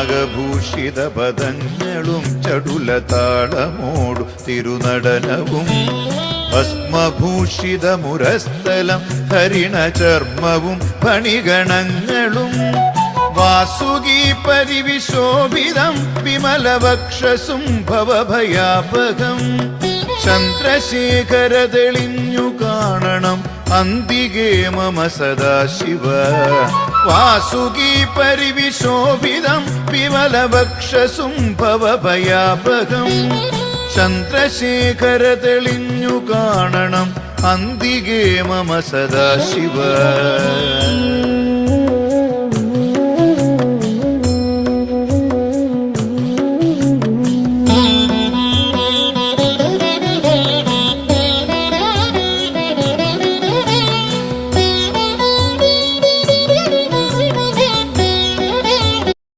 നാഗഭൂഷിത പദങ്ങളും ചടുലതാളമോടു തിരുനടനവും ഭസ്മഭൂഷിത മുരസ്ഥലം ഹരിണചർമ്മവും ഫണിഗണങ്ങളും വാസുകീ പരിവിശോഭിതം വിമലവക്ഷസും ഭവഭയാപകം ചന്ദ്രശേഖര തെളിഞ്ഞു കാണണം അന്തികേ മമ സദാശിവ വാസുകീ പരിവിശോഭിതം വിമലവക്ഷസും ഭവഭയാപകം ചന്ദ്രശേഖര തെളിഞ്ഞു കാണണം അന്തികേ മമ സദാശിവ